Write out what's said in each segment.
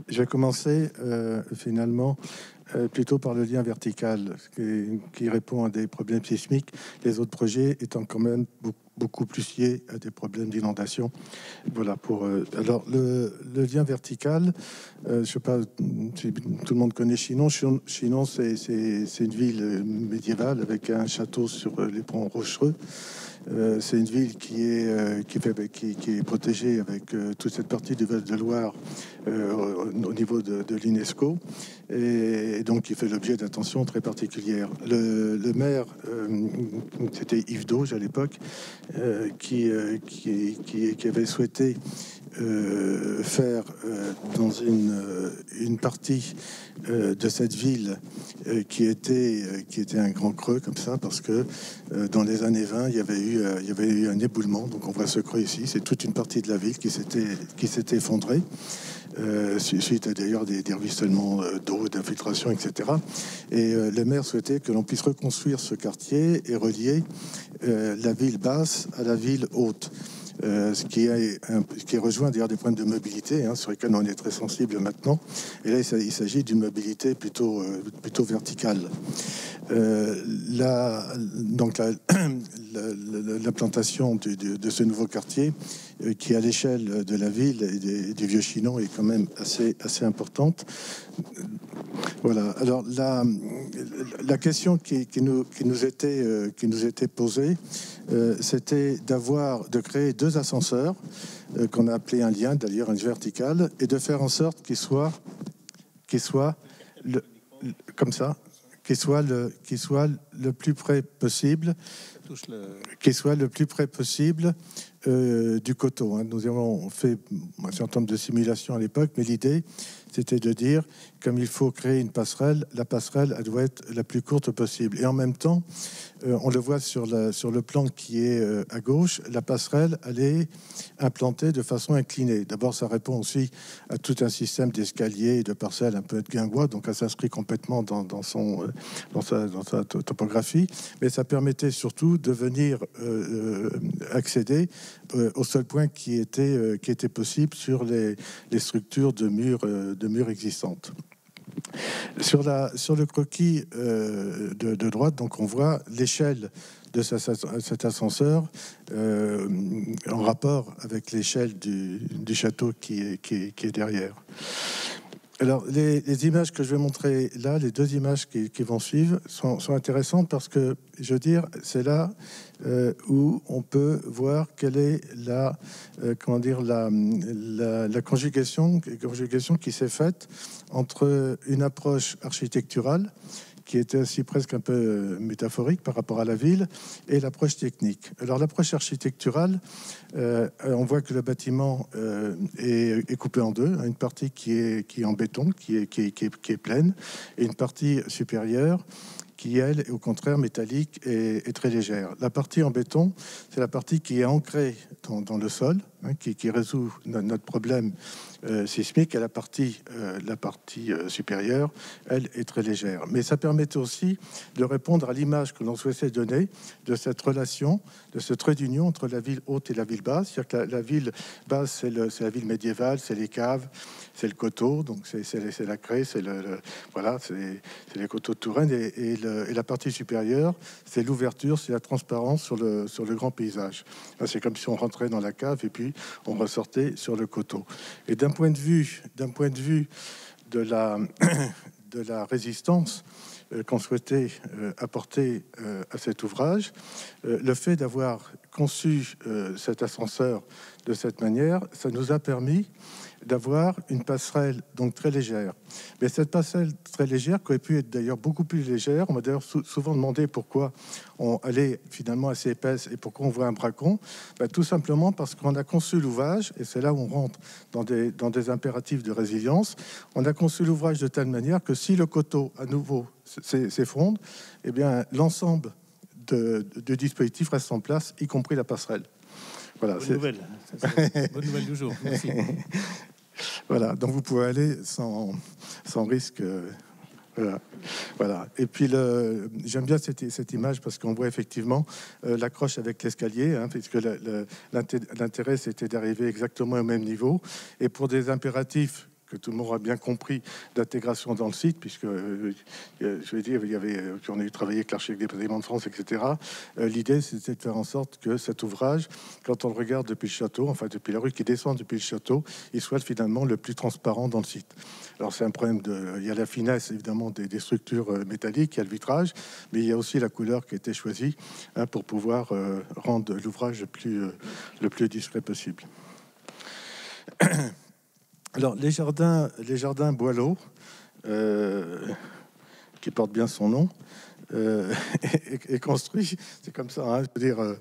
Je vais commencer finalement plutôt par le lien vertical qui répond à des problèmes sismiques, les autres projets étant quand même beaucoup plus liés à des problèmes d'inondation. Voilà pour. Alors le lien vertical, je sais pas si tout le monde connaît Chinon. Chinon, c'est une ville médiévale avec un château sur les ponts rochereux. C'est une ville qui est protégée avec toute cette partie du Val de Loire au niveau de l'UNESCO et donc qui fait l'objet d'attention très particulière. Le maire, c'était Yves Dauge à l'époque, qui avait souhaité faire dans une partie de cette ville qui était un grand creux comme ça, parce que dans les années 20 il y avait eu un éboulement. Donc on voit ce creux ici, c'est toute une partie de la ville qui s'était effondrée suite à d'ailleurs des ruissellements d'eau, d'infiltration, etc. Et le maire souhaitait que l'on puisse reconstruire ce quartier et relier la ville basse à la ville haute. Ce qui est rejoint d'ailleurs des problèmes de mobilité sur lesquels on est très sensible maintenant. Et là, il s'agit d'une mobilité plutôt verticale. L'implantation de ce nouveau quartier, qui à l'échelle de la ville et du Vieux-Chinon est quand même assez importante. Voilà. Alors la question qui nous était posée, c'était de créer deux ascenseurs qu'on a appelé un lien, d'ailleurs une verticale, et de faire en sorte qu'il soit comme ça, qu'il soit le plus près possible, du coteau. Nous avons fait un certain nombre de simulations à l'époque, mais l'idée, c'était de dire, comme il faut créer une passerelle, la passerelle, elle doit être la plus courte possible. Et en même temps, on le voit sur le plan qui est à gauche, la passerelle, elle est implantée de façon inclinée. D'abord, ça répond aussi à tout un système d'escaliers et de parcelles un peu de guingois, donc elle s'inscrit complètement dans sa topographie, mais ça permettait surtout de venir accéder au seul point qui était possible sur les structures de murs existantes. Sur le croquis de droite, donc on voit l'échelle de cet ascenseur en rapport avec l'échelle du château qui est derrière. Alors, les images que je vais montrer là, les deux images qui vont suivre, sont intéressantes parce que, je veux dire, c'est là où on peut voir quelle est la conjugation qui s'est faite entre une approche architecturale qui était aussi presque un peu métaphorique par rapport à la ville, et l'approche technique. Alors l'approche architecturale, on voit que le bâtiment est coupé en deux, une partie qui est en béton, qui est pleine, et une partie supérieure qui, elle, est au contraire métallique et très légère. La partie en béton, c'est la partie qui est ancrée dans le sol, qui résout notre problème sismique, et la partie supérieure, elle, est très légère. Mais ça permettait aussi de répondre à l'image que l'on souhaitait donner de cette relation, de ce trait d'union entre la ville haute et la ville basse. C'est-à-dire que la ville basse, c'est la ville médiévale, c'est les caves, c'est le coteau, donc c'est la craie, c'est les coteaux de Touraine, et la partie supérieure, c'est l'ouverture, c'est la transparence sur le grand paysage. Là, c'est comme si on rentrait dans la cave et puis on ressortait sur le coteau. Et d'un point de vue de la résistance qu'on souhaitait apporter à cet ouvrage, le fait d'avoir conçu cet ascenseur de cette manière, ça nous a permis d'avoir une passerelle donc très légère. Mais cette passerelle très légère, qui aurait pu être d'ailleurs beaucoup plus légère, on m'a d'ailleurs souvent demandé pourquoi elle est finalement assez épaisse et pourquoi on voit un bracon. Tout simplement parce qu'on a conçu l'ouvrage, et c'est là où on rentre dans des impératifs de résilience, on a conçu l'ouvrage de telle manière que si le coteau à nouveau s'effondre, eh bien l'ensemble du dispositif reste en place, y compris la passerelle. Voilà, bonne nouvelle. Bonne nouvelle du jour. Merci. Voilà, donc vous pouvez aller sans risque Voilà. Voilà. Et puis j'aime bien cette image parce qu'on voit effectivement l'accroche avec l'escalier, hein, puisque l'intérêt c'était d'arriver exactement au même niveau. Et pour des impératifs que tout le monde a bien compris d'intégration dans le site, puisque je vais dire, on a eu travaillé avec l'architecte des bâtiments de France, etc. L'idée, c'était de faire en sorte que cet ouvrage, quand on le regarde depuis le château, enfin depuis la rue qui descend depuis le château, il soit finalement le plus transparent dans le site. Alors c'est un problème il y a la finesse évidemment des structures métalliques, il y a le vitrage, mais il y a aussi la couleur qui a été choisie, hein, pour pouvoir rendre l'ouvrage le plus discret possible. Alors, les jardins Boileau, qui portent bien son nom, est construit, c'est comme ça, hein, je veux dire...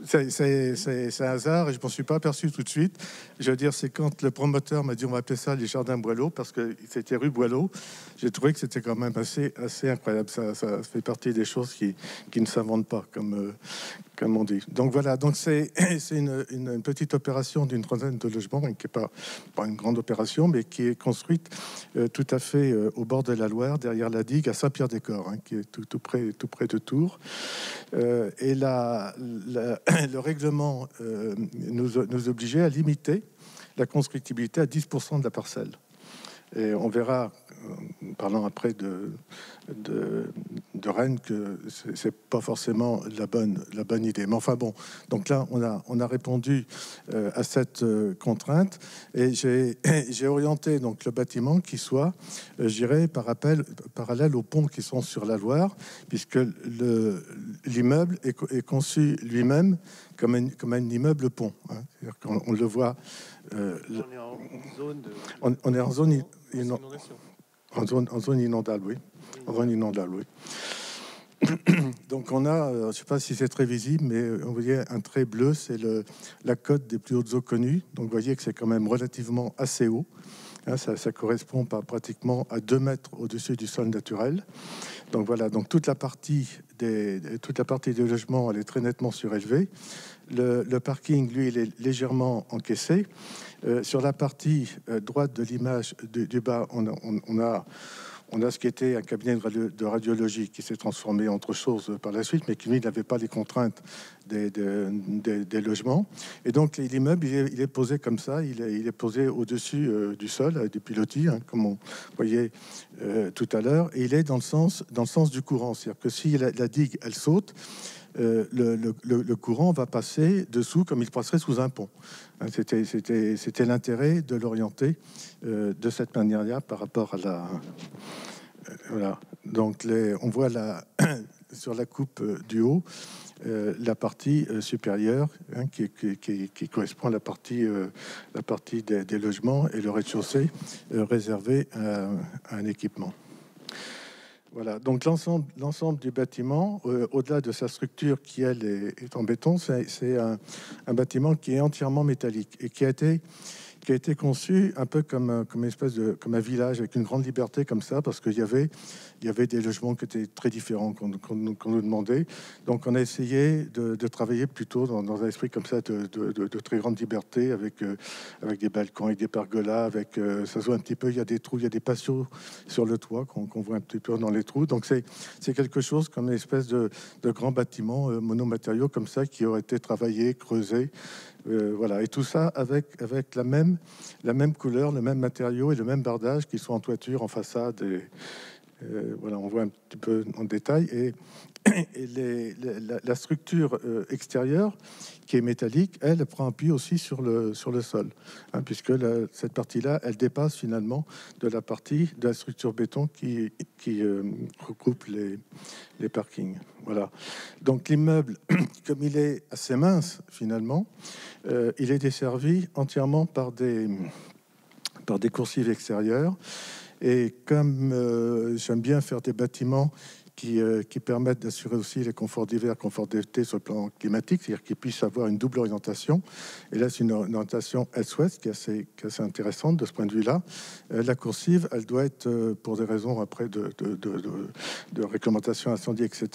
C'est un hasard et je m'en suis pas aperçu tout de suite. Je veux dire, c'est quand le promoteur m'a dit on va appeler ça les jardins Boileau parce que c'était rue Boileau. J'ai trouvé que c'était quand même assez incroyable. Ça fait partie des choses qui ne s'inventent pas, comme on dit. Donc voilà, donc c'est une petite opération d'une trentaine de logements, qui n'est pas une grande opération, mais qui est construite tout à fait au bord de la Loire, derrière la digue, à Saint-Pierre-des-Corps, hein, qui est tout près de Tours. Et le règlement nous obligeait à limiter la constructibilité à 10% de la parcelle. Et on verra, parlant après de Rennes, que c'est pas forcément la bonne idée. Mais enfin bon, donc là, on a répondu à cette contrainte et j'ai orienté donc le bâtiment qui soit, je dirais, parallèle aux ponts qui sont sur la Loire, puisque l'immeuble est conçu lui-même comme un immeuble pont. Hein. C'est-à-dire qu'on le voit. On est en zone inondation. En zone inondable, oui. En zone inondable, oui. Donc on a, je ne sais pas si c'est très visible, mais on voyait un trait bleu, c'est la cote des plus hautes eaux connues. Donc vous voyez que c'est quand même relativement assez haut. Hein, ça correspond pratiquement à 2 mètres au-dessus du sol naturel. Donc voilà, donc toute la partie des logements, elle est très nettement surélevée. Le parking, lui, il est légèrement encaissé. Sur la partie droite de l'image du bas, on a ce qui était un cabinet de radiologie qui s'est transformé en autre chose par la suite, mais qui, lui, n'avait pas les contraintes des logements. Et donc, l'immeuble, il est posé comme ça. Il est posé au-dessus du sol, avec des pilotis, hein, comme on voyait tout à l'heure. Et il est dans le sens du courant. C'est-à-dire que si la digue, elle saute, le courant va passer dessous comme il passerait sous un pont. Hein, c'était l'intérêt de l'orienter de cette manière-là par rapport à la... voilà. Donc, on voit sur la coupe du haut, la partie supérieure, hein, qui correspond à la partie des logements, et le rez-de-chaussée réservé à un équipement. Voilà, donc l'ensemble du bâtiment, au-delà de sa structure qui, elle, est en béton, c'est un bâtiment qui est entièrement métallique et qui a été conçu un peu comme un village avec une grande liberté comme ça, parce qu'il y avait des logements qui étaient très différents qu'on nous demandait. Donc on a essayé de travailler plutôt dans un esprit comme ça de très grande liberté, avec des balcons, avec des pergolas, ça se voit un petit peu, il y a des trous, il y a des patios sur le toit qu'on voit un petit peu dans les trous. Donc c'est quelque chose comme une espèce de grand bâtiment monomatériaux comme ça, qui aurait été travaillé, creusé. Voilà, et tout ça avec la même couleur, le même matériau et le même bardage qui sont en toiture, en façade. Voilà, on voit un petit peu en détail. Et la structure extérieure, qui est métallique, elle prend appui aussi sur le sol, hein, puisque cette partie-là, elle dépasse finalement de la structure béton qui regroupe les parkings. Voilà. Donc l'immeuble, comme il est assez mince finalement, il est desservi entièrement par des coursives extérieures. Et comme j'aime bien faire des bâtiments qui permettent d'assurer aussi les conforts d'hiver, conforts d'été sur le plan climatique, c'est-à-dire qu'ils puissent avoir une double orientation. Et là, c'est une orientation est-ouest qui est assez intéressante de ce point de vue-là. La coursive, elle doit être, pour des raisons après de réglementation incendie, etc.,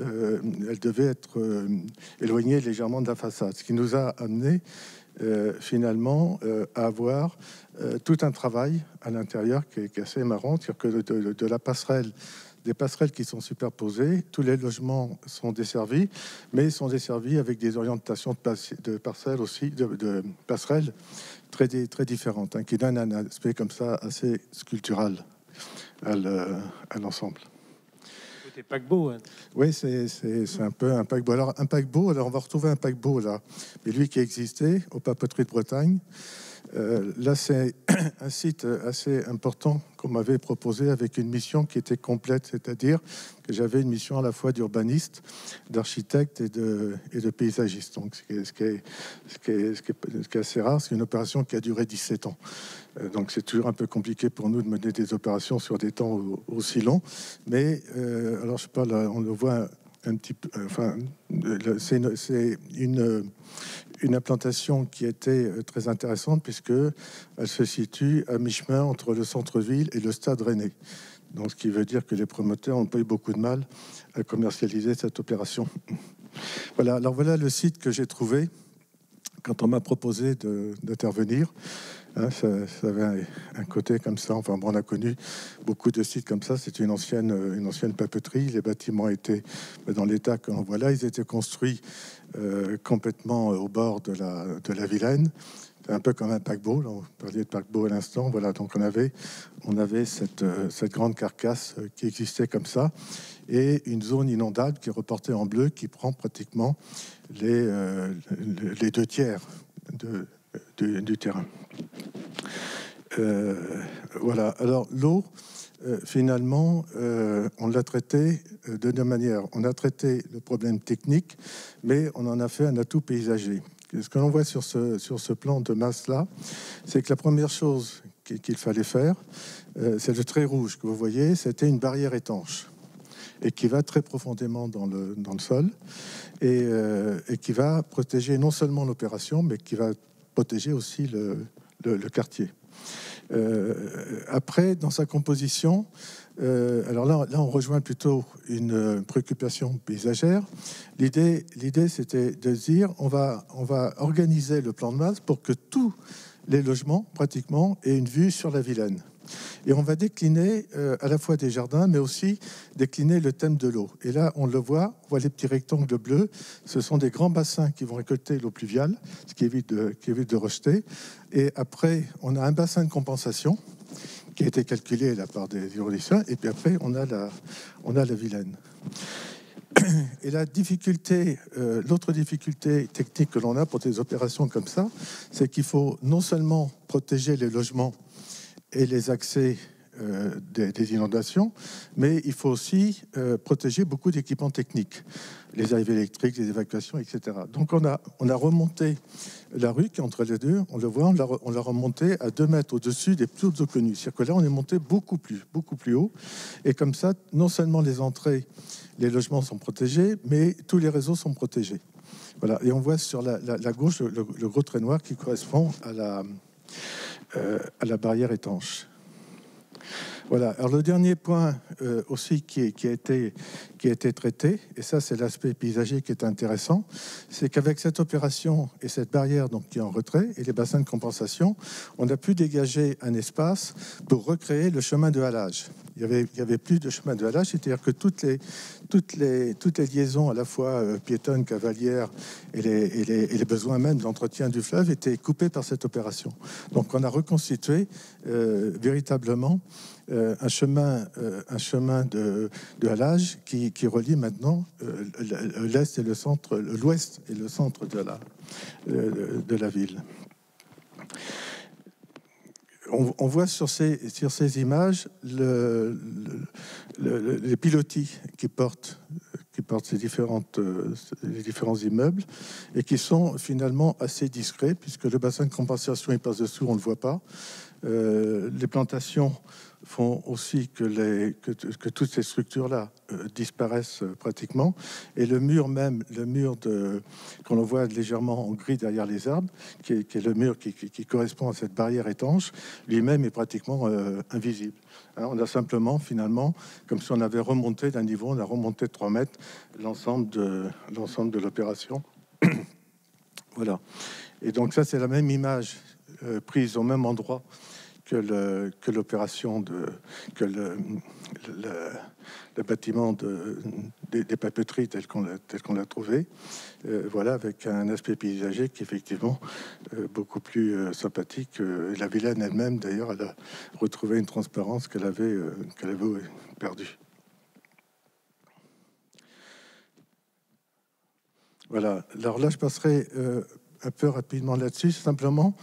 elle devait être éloignée légèrement de la façade, ce qui nous a amené finalement à avoir tout un travail à l'intérieur qui est assez marrant, c'est-à-dire que de la passerelle, des passerelles qui sont superposées, tous les logements sont desservis, mais ils sont desservis avec des orientations de parcelles aussi, de passerelles très différentes, hein, qui donnent un aspect comme ça assez sculptural à l'ensemble. Côté paquebot. Hein. Oui, c'est un peu un paquebot. Alors, on va retrouver un paquebot là, mais lui qui existait aux Papeteries de Bretagne. Là, c'est un site assez important qu'on m'avait proposé avec une mission qui était complète, c'est-à-dire que j'avais une mission à la fois d'urbaniste, d'architecte et de paysagiste. Donc, ce qui est assez rare, c'est une opération qui a duré 17 ans. Donc, c'est toujours un peu compliqué pour nous de mener des opérations sur des temps aussi longs. Mais, alors, je sais pas, là, on le voit un petit peu. Enfin, c'est une implantation qui était très intéressante puisque elle se situe à mi-chemin entre le centre-ville et le stade Rennais. Donc, ce qui veut dire que les promoteurs n'ont pas eu beaucoup de mal à commercialiser cette opération. Voilà. Alors voilà le site que j'ai trouvé quand on m'a proposé d'intervenir. Hein, ça avait un côté comme ça. Enfin, bon, on a connu beaucoup de sites comme ça. C'est une ancienne papeterie. Les bâtiments étaient dans l'état qu'on voit là. Ils étaient construits complètement au bord de la Vilaine. C'est un peu comme un paquebot. Là, on parlait de paquebot à l'instant. Voilà, donc on avait cette grande carcasse qui existait comme ça, et une zone inondable qui est reportée en bleu, qui prend pratiquement les 2/3 du terrain. Voilà. Alors l'eau, finalement, on l'a traité de deux manières. On a traité le problème technique, mais on en a fait un atout paysager. Ce que l'on voit sur ce plan de masse là, c'est que la première chose qu'il fallait faire, c'est le trait rouge que vous voyez, c'était une barrière étanche et qui va très profondément dans le sol et qui va protéger non seulement l'opération, mais qui va protéger aussi le quartier. Après, dans sa composition, alors là, on rejoint plutôt une préoccupation paysagère. L'idée, c'était de se dire, on va organiser le plan de masse pour que tous les logements, pratiquement, aient une vue sur la Vilaine. Et on va décliner à la fois des jardins, mais aussi décliner le thème de l'eau. Et là, on le voit, on voit les petits rectangles bleus. Ce sont des grands bassins qui vont récolter l'eau pluviale, ce qui évite de rejeter. Et après, on a un bassin de compensation qui a été calculé là par des hydrauliciens. Et puis après, on a la Vilaine. Et la difficulté, l'autre difficulté technique que l'on a pour des opérations comme ça, c'est qu'il faut non seulement protéger les logements et les accès des inondations, mais il faut aussi protéger beaucoup d'équipements techniques, les arrivées électriques, les évacuations, etc. Donc on a remonté la rue qui est entre les deux, on le voit, on l'a remonté à 2 mètres au-dessus des plus hautes eaux connues. C'est-à-dire que là, on est monté beaucoup plus haut, et comme ça, non seulement les entrées, les logements sont protégés, mais tous les réseaux sont protégés. Voilà, et on voit sur la gauche le gros trait noir qui correspond à la barrière étanche. Voilà. Alors le dernier point aussi qui a été traité, et ça c'est l'aspect paysager qui est intéressant, c'est qu'avec cette opération et cette barrière donc qui est en retrait et les bassins de compensation, on a pu dégager un espace pour recréer le chemin de halage. Il y avait plus de chemin de halage, c'est-à-dire que toutes les liaisons à la fois piétonnes, cavalières et les besoins même d'entretien du fleuve étaient coupés par cette opération. Donc on a reconstitué véritablement un chemin de halage qui relie maintenant l'est et le centre, l'ouest et le centre de la ville. On voit sur ces images les pilotis qui portent ces les différents immeubles et qui sont finalement assez discrets puisque le bassin de compensation il passe dessous, on ne le voit pas. Les plantations font aussi que toutes ces structures-là disparaissent pratiquement. Et le mur qu'on voit légèrement en gris derrière les arbres, qui est le mur qui correspond à cette barrière étanche, lui-même est pratiquement invisible. Hein, on a simplement, finalement, comme si on avait remonté d'un niveau, on a remonté de 3 mètres l'ensemble de l'opération. Voilà. Et donc ça, c'est la même image prise au même endroit que l'opération que le bâtiment des papeteries tel qu'on l'a trouvé. Voilà, avec un aspect paysager qui est effectivement beaucoup plus sympathique. La Vilaine elle-même, d'ailleurs, elle a retrouvé une transparence qu'elle avait perdue. Voilà. Alors là, je passerai un peu rapidement là-dessus, simplement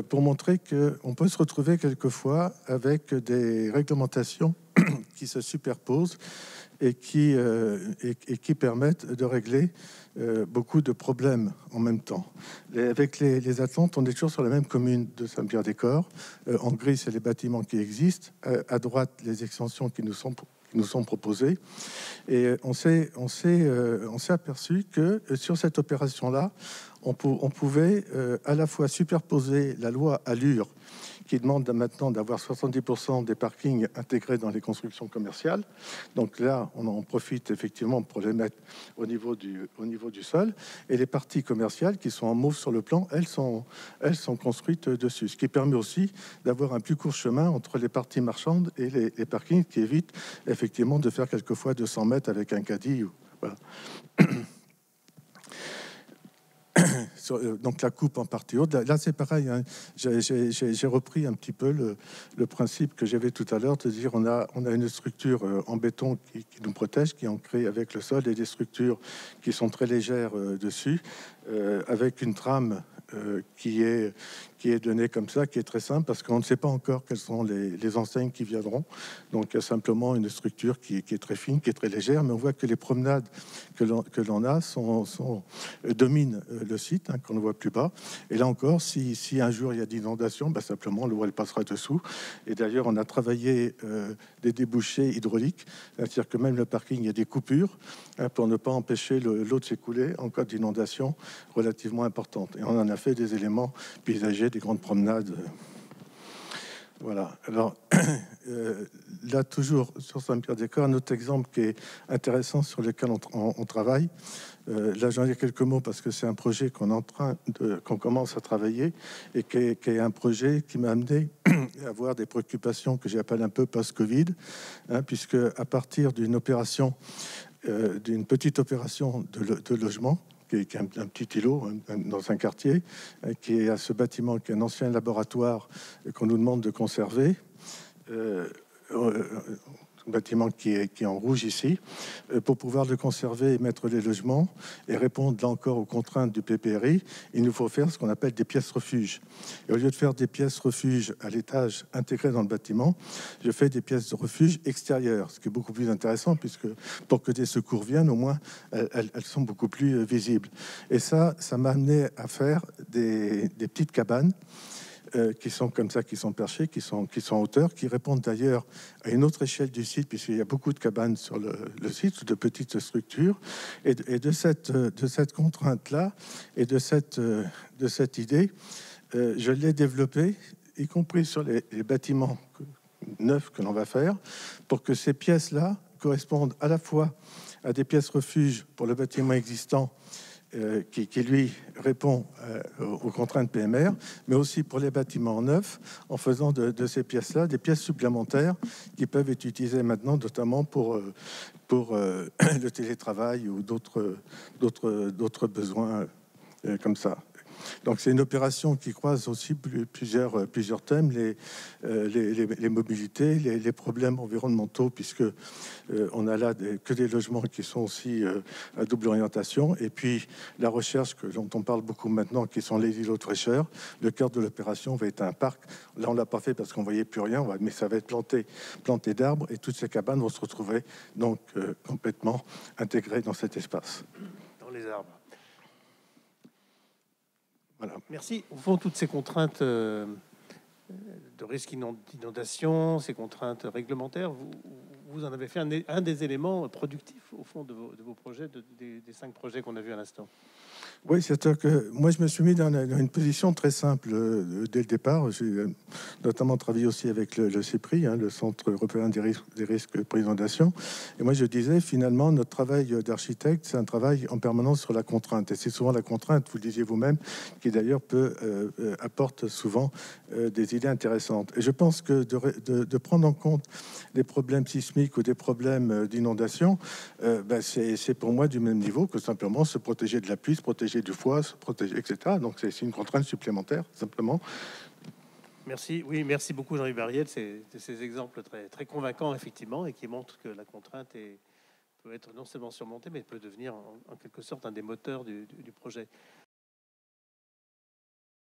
pour montrer qu'on peut se retrouver quelquefois avec des réglementations qui se superposent et qui permettent de régler beaucoup de problèmes en même temps. Avec les Atlantes, on est toujours sur la même commune de Saint-Pierre-des-Corps. En gris, c'est les bâtiments qui existent. À droite, les extensions qui nous sont proposées. Et on s'est aperçu que sur cette opération-là, on pouvait à la fois superposer la loi Allure, qui demande maintenant d'avoir 70% des parkings intégrés dans les constructions commerciales. Donc là, on en profite effectivement pour les mettre au niveau du sol. Et les parties commerciales qui sont en mauve sur le plan, elles sont construites dessus. Ce qui permet aussi d'avoir un plus court chemin entre les parties marchandes et les parkings, qui évite effectivement de faire quelquefois 200 mètres avec un caddie. Voilà. Donc la coupe en partie haute. Là c'est pareil, hein. J'ai repris un petit peu le principe que j'avais tout à l'heure, de dire on a une structure en béton qui nous protège, qui est ancrée avec le sol, et des structures qui sont très légères dessus, avec une trame qui est donnée comme ça, qui est très simple, parce qu'on ne sait pas encore quelles sont les enseignes qui viendront. Donc il y a simplement une structure qui est très fine, qui est très légère, mais on voit que les promenades que l'on a dominent le site, hein, qu'on ne voit plus bas. Et là encore, si un jour il y a d'inondation, bah, simplement l'eau elle passera dessous. Et d'ailleurs, on a travaillé des débouchés hydrauliques, c'est-à-dire que même le parking, il y a des coupures, hein, pour ne pas empêcher l'eau de s'écouler en cas d'inondation relativement importante. Et on en a fait des éléments paysagers, des grandes promenades. Voilà. Alors là, toujours sur Saint-Pierre-des-Corps, un autre exemple qui est intéressant, sur lequel on travaille. Là, j'en ai quelques mots parce que c'est un projet qu'on commence à travailler, et qui est un projet qui m'a amené à avoir des préoccupations que j'appelle un peu post-Covid, hein, puisque à partir d'une petite opération de logement, qui est un petit îlot dans un quartier, qui est à ce bâtiment, qui est un ancien laboratoire qu'on nous demande de conserver. Un bâtiment qui est en rouge ici, pour pouvoir le conserver et mettre les logements et répondre là encore aux contraintes du PPRI, il nous faut faire ce qu'on appelle des pièces refuges. Et au lieu de faire des pièces refuges à l'étage intégrées dans le bâtiment, je fais des pièces de refuge extérieures, ce qui est beaucoup plus intéressant, puisque pour que des secours viennent, au moins elles sont beaucoup plus visibles. Et ça m'a amené à faire des petites cabanes qui sont comme ça, qui sont perchés, qui sont en hauteur, qui répondent d'ailleurs à une autre échelle du site, puisqu'il y a beaucoup de cabanes sur le site, de petites structures. Et de cette contrainte-là, et de cette idée, je l'ai développée, y compris sur les bâtiments neufs que l'on va faire, pour que ces pièces-là correspondent à la fois à des pièces refuges pour le bâtiment existant, qui lui répond aux contraintes PMR, mais aussi pour les bâtiments neufs, en faisant de ces pièces-là des pièces supplémentaires qui peuvent être utilisées maintenant, notamment pour le télétravail ou d'autres besoins comme ça. Donc c'est une opération qui croise aussi plusieurs thèmes, les mobilités, les problèmes environnementaux, puisque on a là que des logements qui sont aussi à double orientation, et puis la recherche dont on parle beaucoup maintenant, qui sont les îlots de fraîcheur. Le cœur de l'opération va être un parc. Là, on l'a pas fait parce qu'on voyait plus rien, mais ça va être planté d'arbres, et toutes ces cabanes vont se retrouver donc complètement intégrées dans cet espace. Dans les arbres. Voilà. Merci. Au fond, toutes ces contraintes de risque d'inondation, ces contraintes réglementaires, vous en avez fait un des éléments productifs, au fond, de vos projets, des 5 projets qu'on a vus à l'instant. Oui, c'est-à-dire que moi, je me suis mis dans une position très simple dès le départ. J'ai notamment travaillé aussi avec le CEPRI, hein, le Centre européen des risques pour l'inondation. Et moi, je disais, finalement, notre travail d'architecte, c'est un travail en permanence sur la contrainte. Et c'est souvent la contrainte, vous le disiez vous-même, qui d'ailleurs apporte souvent des idées intéressantes. Et je pense que de prendre en compte les problèmes sismiques ou des problèmes d'inondation, c'est pour moi du même niveau que simplement se protéger de la pluie, se protéger du froid, se protéger, etc. Donc c'est une contrainte supplémentaire, simplement. Merci. Oui, merci beaucoup, Jean-Yves Barriel. C'est ces exemples très, très convaincants, effectivement, et qui montrent que la contrainte peut être non seulement surmontée, mais peut devenir en quelque sorte un des moteurs du projet.